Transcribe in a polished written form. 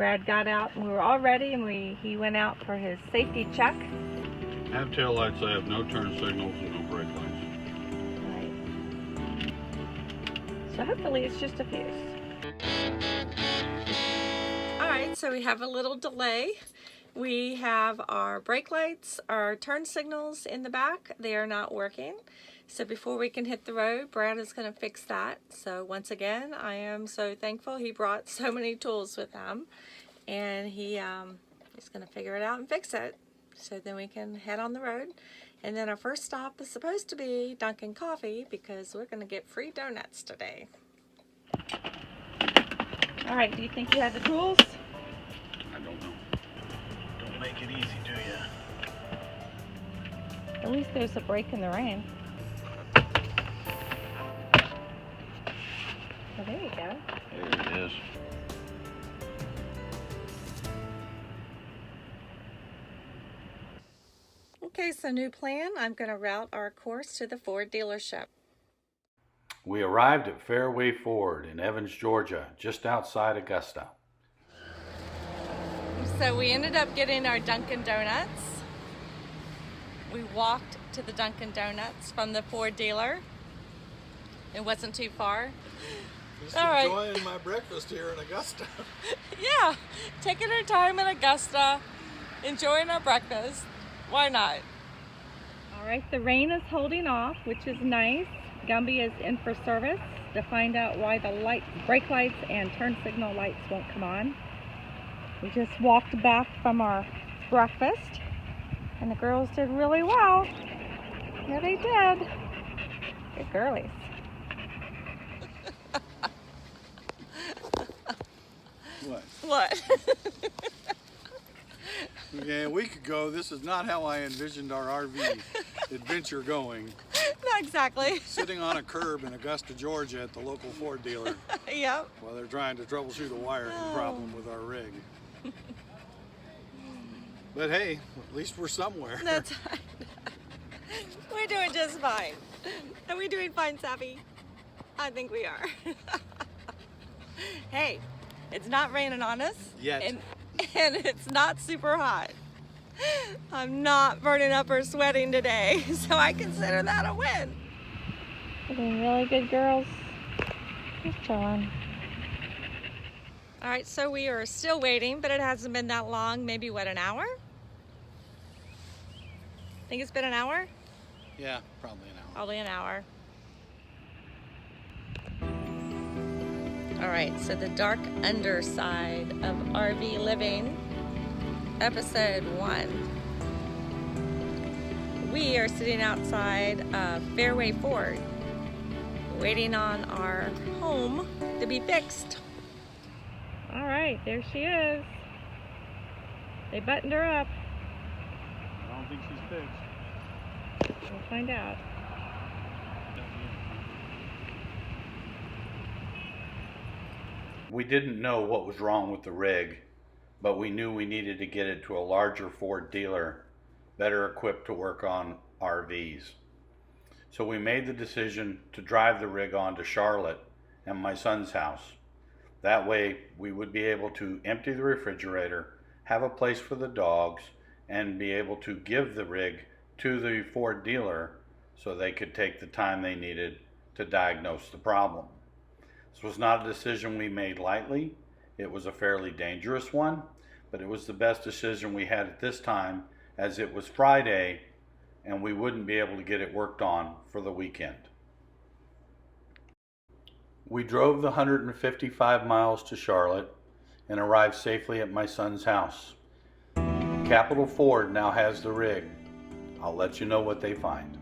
Brad got out and we were all ready, and he went out for his safety check. I have tail lights, I have no turn signals and no brake lights. Right. So hopefully it's just a fuse. Alright, so we have a little delay. We have our brake lights, our turn signals in the back. They are not working. So before we can hit the road, Brad is going to fix that. So once again, I am so thankful he brought so many tools with him. And he's going to figure it out and fix it. So then we can head on the road. And then our first stop is supposed to be Dunkin' Coffee because we're going to get free donuts today. Alright, do you think you have the tools? I don't know. Don't make it easy, do ya? At least there's a break in the rain. Oh, there you go. There it is. Okay, so new plan. I'm going to route our course to the Ford dealership. We arrived at Fairway Ford in Evans, Georgia, just outside Augusta. So we ended up getting our Dunkin' Donuts. We walked to the Dunkin' Donuts from the Ford dealer. It wasn't too far. Just All right. enjoying my breakfast here in Augusta. Yeah, taking our time in Augusta, enjoying our breakfast. Why not? All right, the rain is holding off, which is nice. Gumby is in for service to find out why the brake lights and turn signal lights won't come on. We just walked back from our breakfast, and the girls did really well. Yeah, they did. Good girlies. What? Okay, a week ago, this is not how I envisioned our RV adventure going. Not exactly. Sitting on a curb in Augusta, Georgia at the local Ford dealer Yep. while they're trying to troubleshoot a wiring problem with our rig. But hey, at least we're somewhere. That's right. We're doing just fine. Are we doing fine, Savvy? I think we are. Hey, it's not raining on us. Yet. And it's not super hot. I'm not burning up or sweating today, so I consider that a win. We're doing really good, girls. Just chilling. All right, so we are still waiting, but it hasn't been that long. Maybe, what, an hour? Think it's been an hour? Yeah, probably an hour. Probably an hour. All right, so the dark underside of RV living, episode 1. We are sitting outside of Fairway Ford, waiting on our home to be fixed. All right, there she is. They buttoned her up. I don't think she's fixed. We'll find out. We didn't know what was wrong with the rig, but we knew we needed to get it to a larger Ford dealer, better equipped to work on RVs. So we made the decision to drive the rig on to Charlotte and my son's house. That way we would be able to empty the refrigerator, have a place for the dogs, and be able to give the rig to the Ford dealer so they could take the time they needed to diagnose the problem. This was not a decision we made lightly. It was a fairly dangerous one, but it was the best decision we had at this time, as it was Friday and we wouldn't be able to get it worked on for the weekend. We drove the 155 miles to Charlotte and arrived safely at my son's house. Capital Ford now has the rig. I'll let you know what they find.